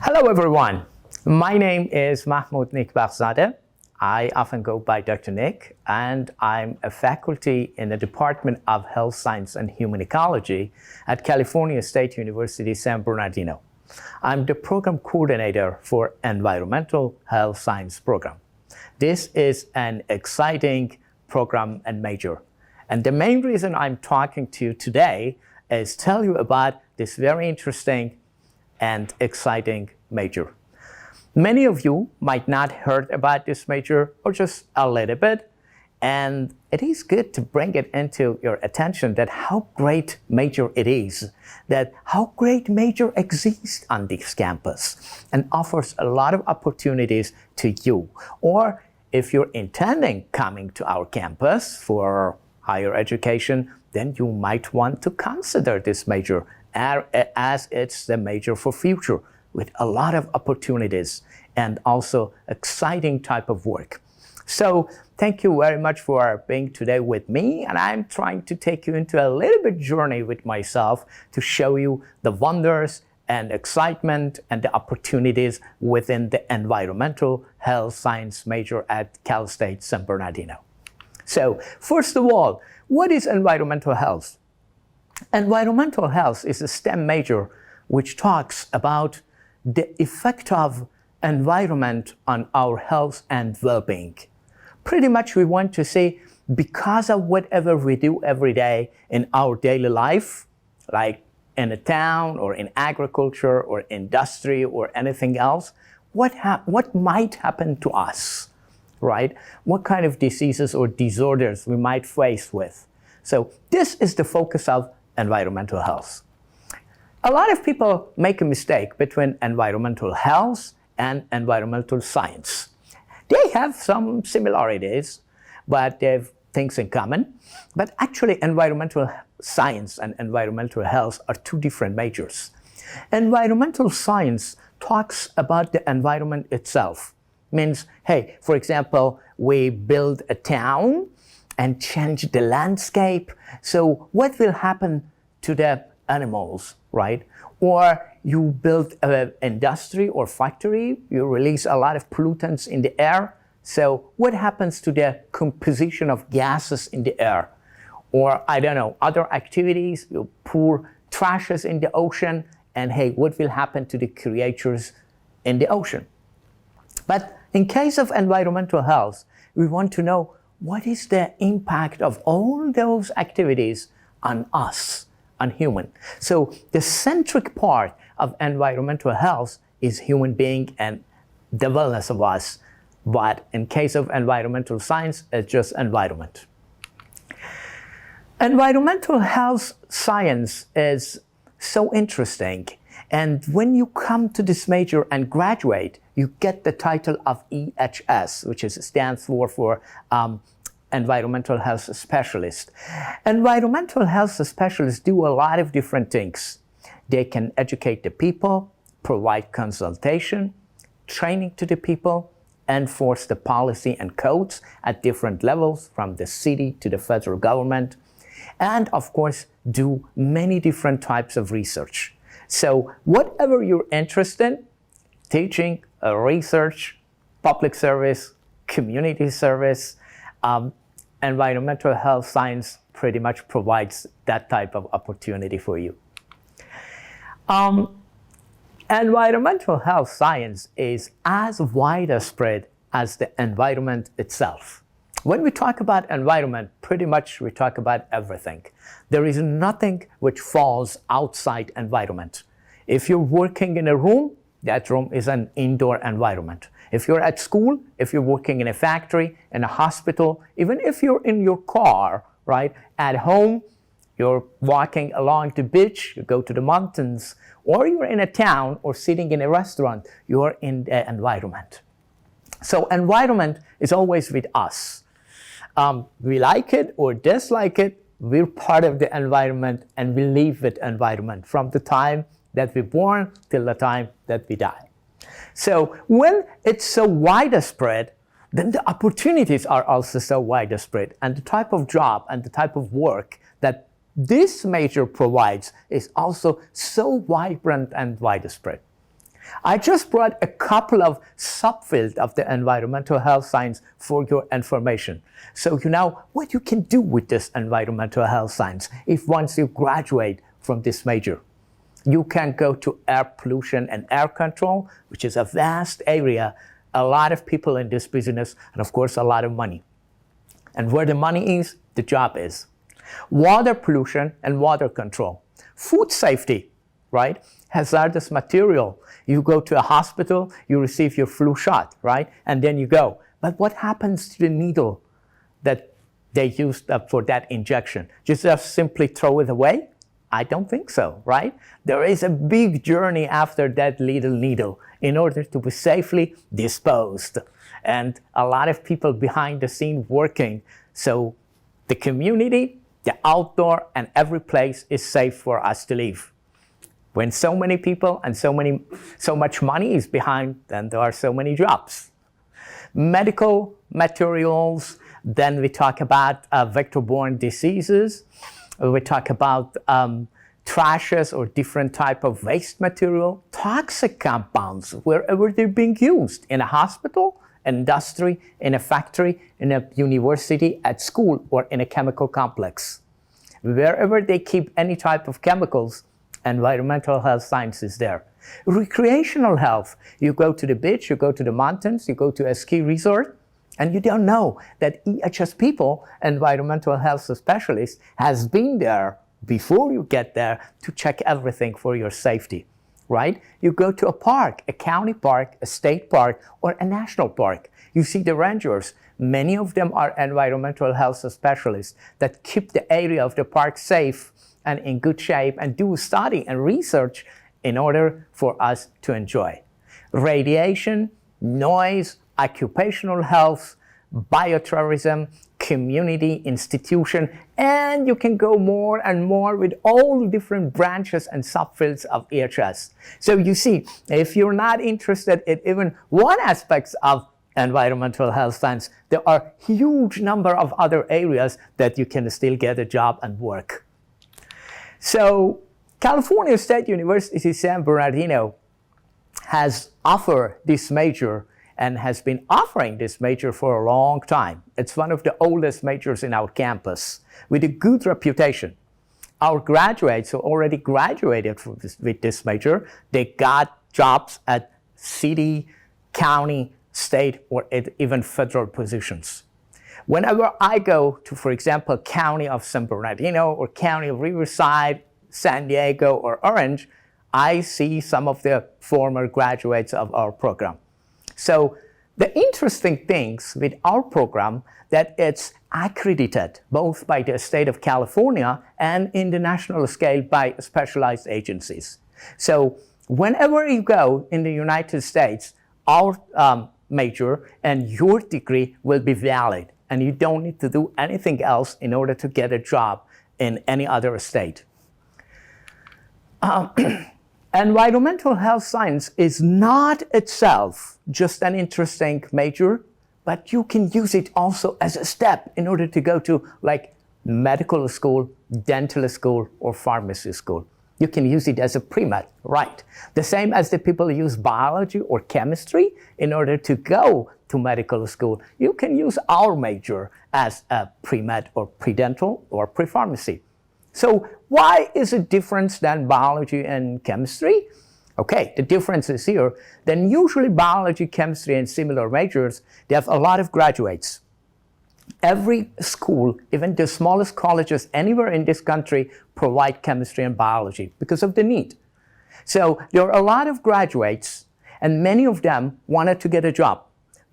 Hello everyone, my name is Mahmoud Nick Barzadeh. I often go by Dr. Nick, and I'm a faculty in the Department of Health Science and Human Ecology at California State University, San Bernardino. I'm the program coordinator for Environmental Health Science program. This is an exciting program and major. And the main reason I'm talking to you today is tell you about this very interesting and exciting major. Many of you might not heard about this major or just a little bit, and it is good to bring it into your attention that how great major it is, that how great major exists on this campus and offers a lot of opportunities to you. Or if you're intending coming to our campus for higher education, then you might want to consider this major as it's the major for future with a lot of opportunities and also exciting type of work. So thank you very much for being today with me, and I'm trying to take you into a little bit journey with myself to show you the wonders and excitement and the opportunities within the environmental health science major at Cal State San Bernardino. So first of all, what is environmental health? Environmental health is a STEM major which talks about the effect of environment on our health and well-being. Pretty much we want to say because of whatever we do every day in our daily life, like in a town or in agriculture or industry or anything else, what might happen to us, right? What kind of diseases or disorders we might face with. So this is the focus of environmental health. A lot of people make a mistake between environmental health and environmental science. They have some similarities, but they have things in common. But actually, environmental science and environmental health are two different majors. Environmental science talks about the environment itself. Means, hey, for example, we build a town and change the landscape. So what will happen to the animals, right? Or you build an industry or factory, you release a lot of pollutants in the air. So what happens to the composition of gases in the air? Or, I don't know, other activities, you pour trashes in the ocean, and hey, what will happen to the creatures in the ocean? But in case of environmental health, we want to know what is the impact of all those activities on us, on human. So the centric part of environmental health is human being and the wellness of us. But in case of environmental science, it's just environment. Environmental health science is so interesting. And when you come to this major and graduate, you get the title of EHS, which stands for Environmental Health Specialist. Environmental health specialists do a lot of different things. They can educate the people, provide consultation, training to the people, enforce the policy and codes at different levels from the city to the federal government, and of course, do many different types of research. So whatever you're interested in, teaching, research, public service, community service, environmental health science pretty much provides that type of opportunity for you. Environmental health science is as widespread as the environment itself. When we talk about environment, pretty much we talk about everything. There is nothing which falls outside environment. If you're working in a room, that room is an indoor environment. If you're at school, if you're working in a factory, in a hospital, even if you're in your car, right, at home, you're walking along the beach, you go to the mountains, or you're in a town or sitting in a restaurant, you're in the environment. So environment is always with us. We like it or dislike it, we're part of the environment and we live with environment from the time that we're born till the time that we die. So when it's so widespread, then the opportunities are also so widespread, and the type of job and the type of work that this major provides is also so vibrant and widespread. I just brought a couple of subfields of the environmental health science for your information. So you know what you can do with this environmental health science if once you graduate from this major. You can go to air pollution and air control, which is a vast area, a lot of people in this business, and of course a lot of money. And where the money is, the job is. Water pollution and water control. Food safety, right? Hazardous material. You go to a hospital, you receive your flu shot, right? And then you go. But what happens to the needle that they used for that injection? Just simply throw it away? I don't think so, right? There is a big journey after that little needle in order to be safely disposed. And a lot of people behind the scene working. So the community, the outdoor, and every place is safe for us to live. When so many people and so much money is behind, then there are so many jobs. Medical materials, then we talk about vector-borne diseases. We talk about trashes or different type of waste material, toxic compounds, wherever they're being used, in a hospital, industry, in a factory, in a university, at school, or in a chemical complex. Wherever they keep any type of chemicals, environmental health science is there. Recreational health, you go to the beach, you go to the mountains, you go to a ski resort, and you don't know that EHS people, environmental health specialists, has been there before you get there to check everything for your safety, right? You go to a park, a county park, a state park, or a national park. You see the rangers. Many of them are environmental health specialists that keep the area of the park safe and in good shape and do study and research in order for us to enjoy. Radiation, noise, occupational health, bioterrorism, community, institution, and you can go more and more with all the different branches and subfields of EHS. So you see, if you're not interested in even one aspect of environmental health science, there are huge number of other areas that you can still get a job and work. So California State University San Bernardino has offered this major and has been offering this major for a long time. It's one of the oldest majors in our campus with a good reputation. Our graduates who already graduated with this major, they got jobs at city, county, state, or even federal positions. Whenever I go to, for example, County of San Bernardino or County of Riverside, San Diego, or Orange, I see some of the former graduates of our program. So the interesting things with our program that it's accredited both by the state of California and in the national scale by specialized agencies. So whenever you go in the United States, our major and your degree will be valid, and you don't need to do anything else in order to get a job in any other state. Environmental health science is not itself just an interesting major, but you can use it also as a step in order to go to like medical school, dental school, or pharmacy school. You can use it as a pre-med, right? The same as the people use biology or chemistry in order to go to medical school. You can use our major as a pre-med or pre-dental or pre-pharmacy. So why is it different than biology and chemistry? Okay, the difference is here. Then usually biology, chemistry, and similar majors, they have a lot of graduates. Every school, even the smallest colleges anywhere in this country, provide chemistry and biology because of the need. So there are a lot of graduates, and many of them wanted to get a job.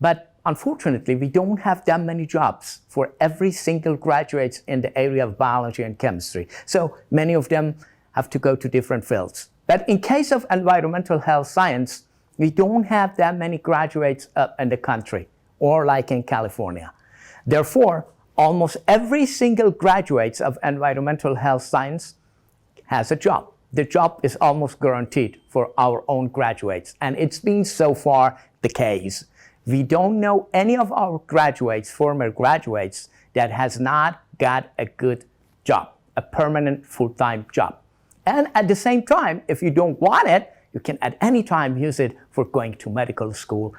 But unfortunately, we don't have that many jobs for every single graduate in the area of biology and chemistry. So many of them have to go to different fields. But in case of environmental health science, we don't have that many graduates in the country, or like in California. Therefore, almost every single graduate of environmental health science has a job. The job is almost guaranteed for our own graduates, and it's been so far the case. We don't know any of our graduates, former graduates, that has not got a good job, a permanent full-time job. And at the same time, if you don't want it, you can at any time use it for going to medical school,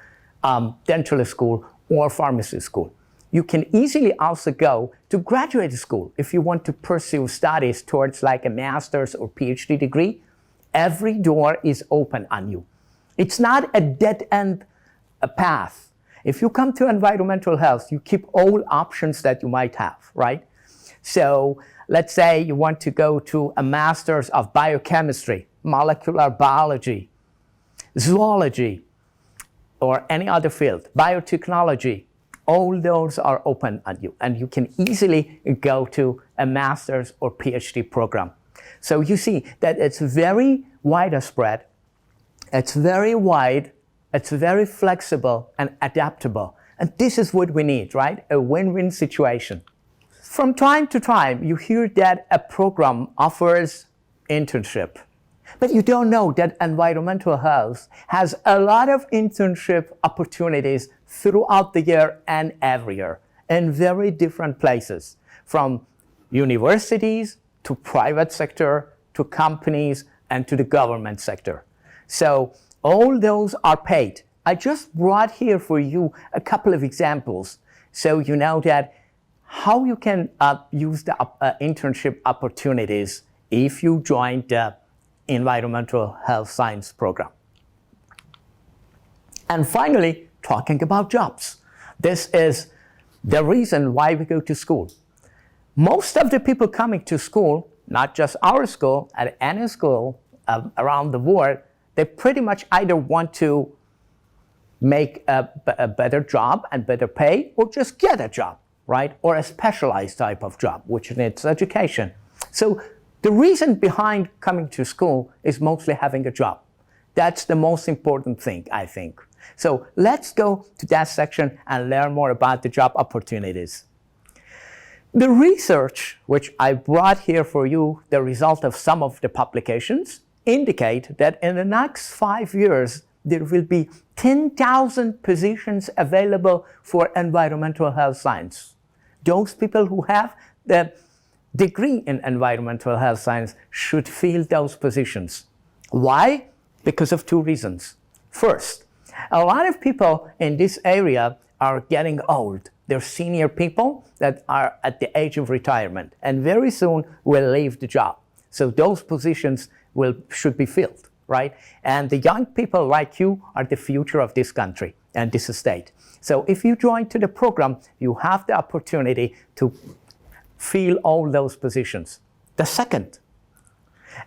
dental school, or pharmacy school. You can easily also go to graduate school if you want to pursue studies towards like a master's or PhD degree. Every door is open on you. It's not a dead-end path. If you come to environmental health, you keep all options that you might have, right? So let's say you want to go to a master's of biochemistry, molecular biology, zoology, or any other field, biotechnology. All those are open on you, and you can easily go to a master's or PhD program. So you see that it's very widespread, it's very wide, it's very flexible and adaptable. And this is what we need, right? A win-win situation. From time to time, you hear that a program offers internship, but you don't know that environmental health has a lot of internship opportunities throughout the year and every year in very different places, from universities to private sector to companies and to the government sector. So all those are paid. I just brought here for you a couple of examples so you know that how you can use the internship opportunities if you join the environmental health science program. And finally, talking about jobs. This is the reason why we go to school. Most of the people coming to school, not just our school, at any school around the world, they pretty much either want to make a better job and better pay, or just get a job, right? Or a specialized type of job, which needs education. So the reason behind coming to school is mostly having a job. That's the most important thing, I think. So let's go to that section and learn more about the job opportunities. The research, which I brought here for you, the result of some of the publications, indicate that in the next 5 years, there will be 10,000 positions available for environmental health science. Those people who have the degree in environmental health science should fill those positions. Why? Because of two reasons. First, a lot of people in this area are getting old. They're senior people that are at the age of retirement and very soon will leave the job. So those positions should be filled, right? And the young people like you are the future of this country and this state. So if you join to the program, you have the opportunity to fill all those positions. The second,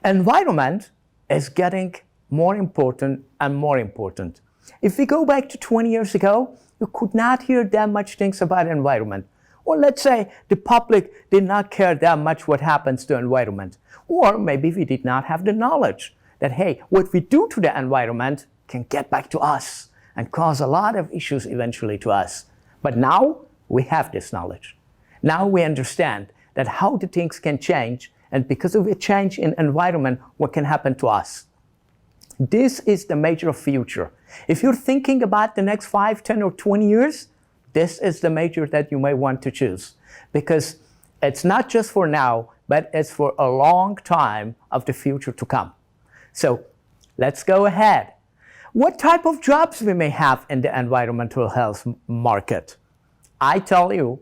environment is getting more important and more important. If we go back to 20 years ago, you could not hear that much things about environment. Or let's say the public did not care that much what happens to environment. Or maybe we did not have the knowledge that, hey, what we do to the environment can get back to us and cause a lot of issues eventually to us. But now we have this knowledge. Now we understand that how the things can change, and because of a change in environment, what can happen to us. This is the major future. If you're thinking about the next 5, 10, or 20 years, this is the major that you may want to choose, because it's not just for now, but it's for a long time of the future to come. So let's go ahead. What type of jobs we may have in the environmental health market? I tell you,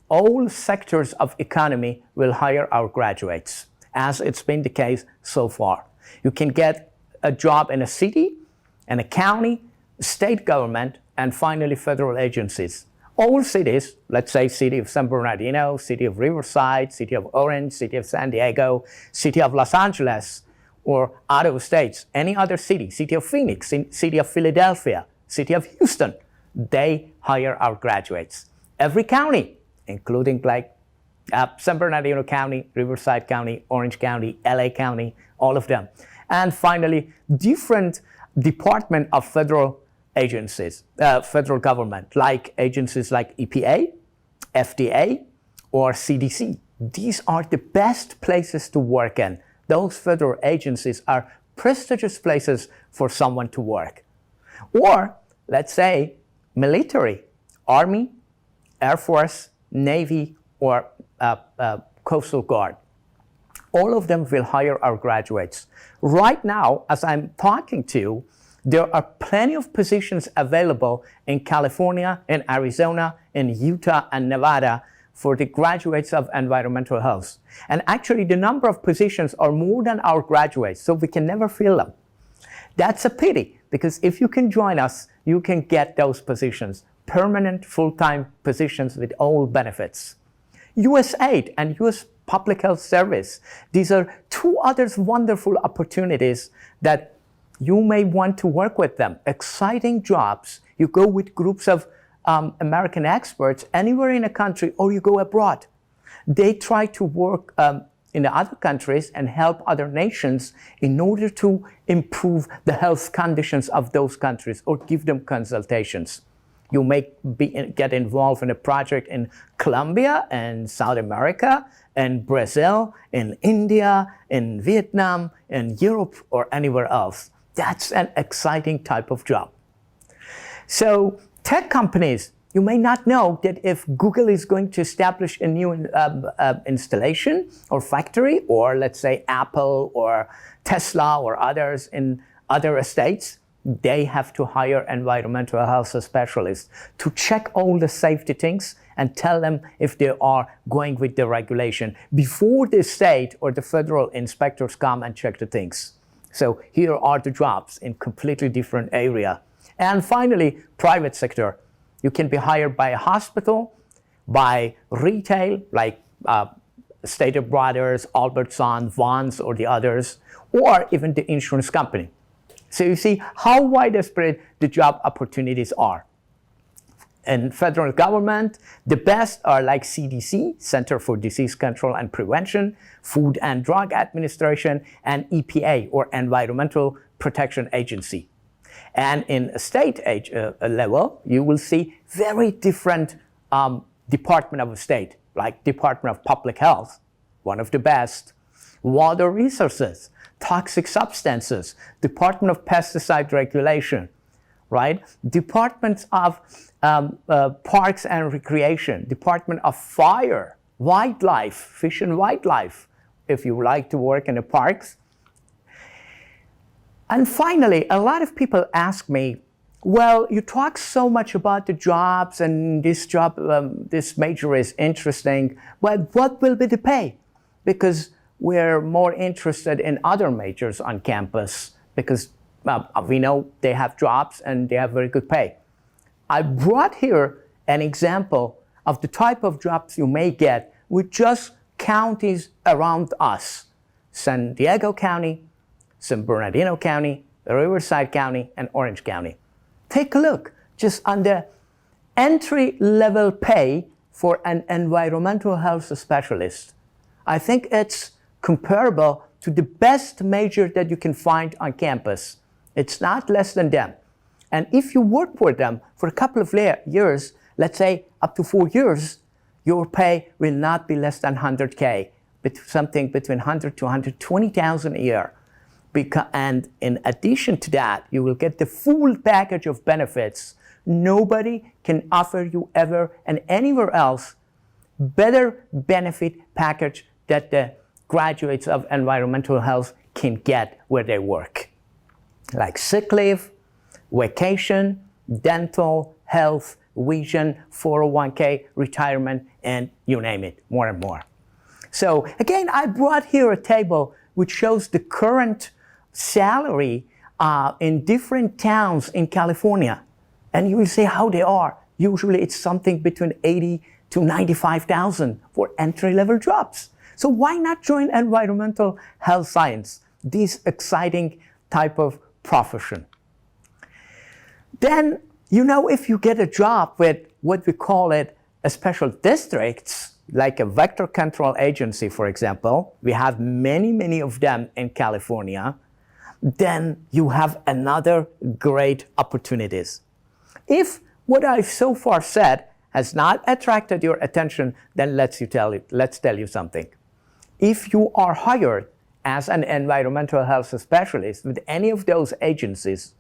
all sectors of economy will hire our graduates, as it's been the case so far. You can get a job in a city, in a county, state government, and finally federal agencies. All cities, let's say city of San Bernardino, city of Riverside, city of Orange, city of San Diego, city of Los Angeles, or out of states, any other city, city of Phoenix, city of Philadelphia, city of Houston, they hire our graduates. Every county, including like San Bernardino County, Riverside County, Orange County, LA County, all of them. And finally, different department of federal agencies, federal government, like agencies like EPA, FDA, or CDC. These are the best places to work in. Those federal agencies are prestigious places for someone to work. Or, let's say, military, Army, Air Force, Navy, or Coastal Guard. All of them will hire our graduates. Right now, as I'm talking to you, there are plenty of positions available in California, in Arizona, in Utah, and Nevada for the graduates of environmental health. And actually, the number of positions are more than our graduates, so we can never fill them. That's a pity, because if you can join us, you can get those positions, permanent full-time positions with all benefits. USAID and US Public Health Service, these are two other wonderful opportunities that you may want to work with them. Exciting jobs. You go with groups of American experts anywhere in a country, or you go abroad. They try to work in the other countries and help other nations in order to improve the health conditions of those countries or give them consultations. You may get involved in a project in Colombia and South America, in Brazil, in India, in Vietnam, in Europe, or anywhere else. That's an exciting type of job. So tech companies, you may not know that if Google is going to establish a new installation or factory, or let's say Apple or Tesla or others in other states, they have to hire environmental health specialists to check all the safety things and tell them if they are going with the regulation before the state or the federal inspectors come and check the things. So here are the jobs in completely different area. And finally, private sector. You can be hired by a hospital, by retail, like Stater Brothers, Albertson, Vons, or the others, or even the insurance company. So you see how widespread the job opportunities are. In federal government, the best are like CDC, Center for Disease Control and Prevention, Food and Drug Administration, and EPA, or Environmental Protection Agency. And in a state level, you will see very different Department of State, like Department of Public Health, one of the best, Water Resources, Toxic Substances, Department of Pesticide Regulation, right? Departments of Parks and Recreation, Department of Fire, Wildlife, Fish and Wildlife, if you like to work in the parks. And finally, a lot of people ask me, well, you talk so much about the jobs and this job, this major is interesting, but what will be the pay? Because we're more interested in other majors on campus because we know they have jobs and they have very good pay. I brought here an example of the type of jobs you may get with just counties around us. San Diego County, San Bernardino County, Riverside County, and Orange County. Take a look just on the entry-level pay for an environmental health specialist. I think it's comparable to the best major that you can find on campus. It's not less than them. And if you work for them for a couple of years, let's say up to 4 years, your pay will not be less than 100K, something between 100 to 120,000 a year. And in addition to that, you will get the full package of benefits. Nobody can offer you ever and anywhere else better benefit package that the graduates of environmental health can get where they work. Like sick leave, vacation, dental, health, vision, 401k, retirement, and you name it, more and more. So again, I brought here a table which shows the current salary in different towns in California. And you will see how they are. Usually it's something between 80 to 95,000 for entry-level jobs. So why not join environmental health science, this exciting type of profession? Then, you know, if you get a job with what we call it a special districts, like a vector control agency, for example, we have many of them in California, then you have another great opportunities. If what I've so far said has not attracted your attention, then let's tell you something. If you are hired as an environmental health specialist with any of those agencies,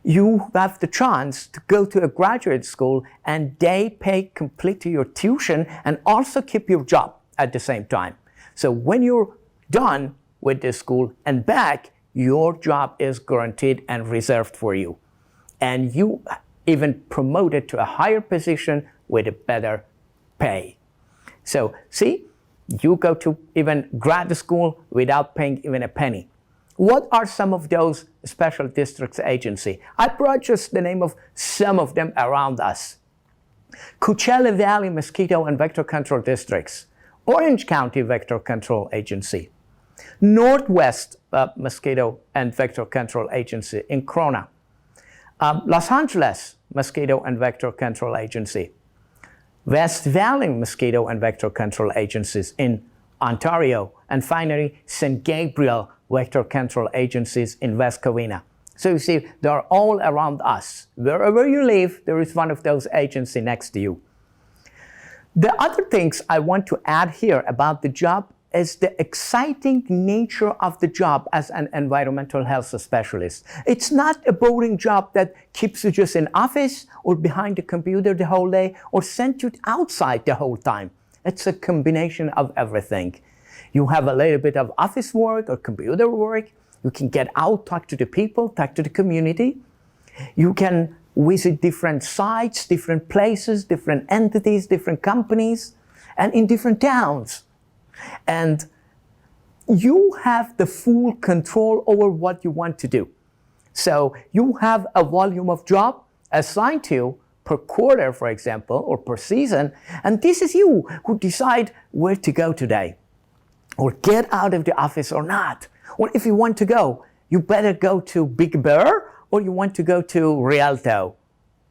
you have the chance to go to a graduate school and they pay completely your tuition and also keep your job at the same time. So when you're done with the school and back, your job is guaranteed and reserved for you. And you even promoted to a higher position with a better pay. So see, you go to even grad school without paying even a penny. What are some of those special districts agency? I brought just the name of some of them around us. Coachella Valley Mosquito and Vector Control Districts, Orange County Vector Control Agency, Northwest Mosquito and Vector Control Agency in Corona, Los Angeles Mosquito and Vector Control Agency, West Valley Mosquito and Vector Control Agencies in Ontario, and finally St. Gabriel Vector Control Agencies in West Covina. So you see, they're all around us. Wherever you live, there is one of those agencies next to you. The other things I want to add here about the job is the exciting nature of the job as an environmental health specialist. It's not a boring job that keeps you just in office or behind the computer the whole day or sent you outside the whole time. It's a combination of everything. You have a little bit of office work or computer work. You can get out, talk to the people, talk to the community. You can visit different sites, different places, different entities, different companies, and in different towns. And you have the full control over what you want to do. So you have a volume of job assigned to you per quarter, for example, or per season, and this is you who decide where to go today, or get out of the office or not. Or if you want to go, you better go to Big Bear, or you want to go to Rialto.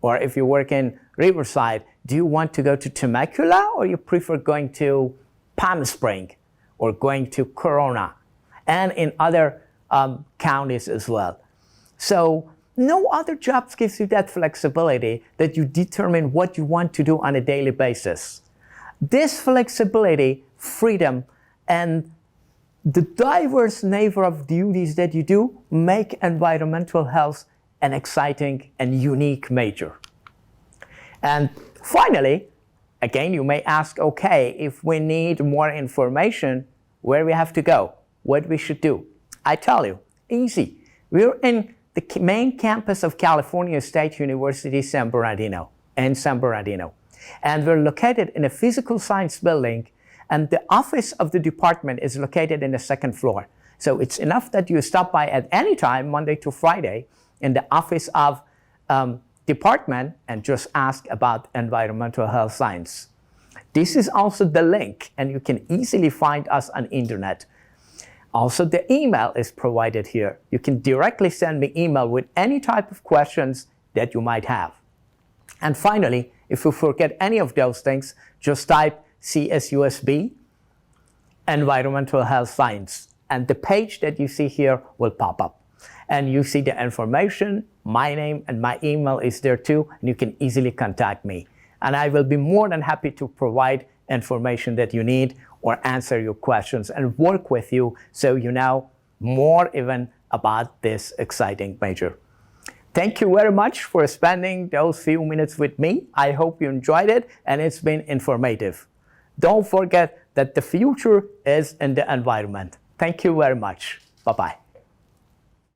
Or if you work in Riverside, do you want to go to Temecula, or you prefer going to Palm Springs, or going to Corona, and in other counties as well. So no other jobs gives you that flexibility that you determine what you want to do on a daily basis. This flexibility, freedom, and the diverse nature of duties that you do make environmental health an exciting and unique major. And finally, again, you may ask, okay, if we need more information, where we have to go, what we should do. I tell you, easy. We're in the main campus of California State University, San Bernardino. And we're located in a physical science building, and the office of the department is located in the second floor. So it's enough that you stop by at any time, Monday to Friday, in the office of department and just ask about environmental health science. This is also the link, and you can easily find us on internet. Also, the email is provided here. You can directly send me email with any type of questions that you might have. And finally, if you forget any of those things, just type CSUSB, Environmental Health Science, and the page that you see here will pop up. And you see the information, my name and my email is there too, and you can easily contact me. And I will be more than happy to provide information that you need or answer your questions and work with you so you know more even about this exciting major. Thank you very much for spending those few minutes with me. I hope you enjoyed it and it's been informative. Don't forget that the future is in the environment. Thank you very much. Bye-bye.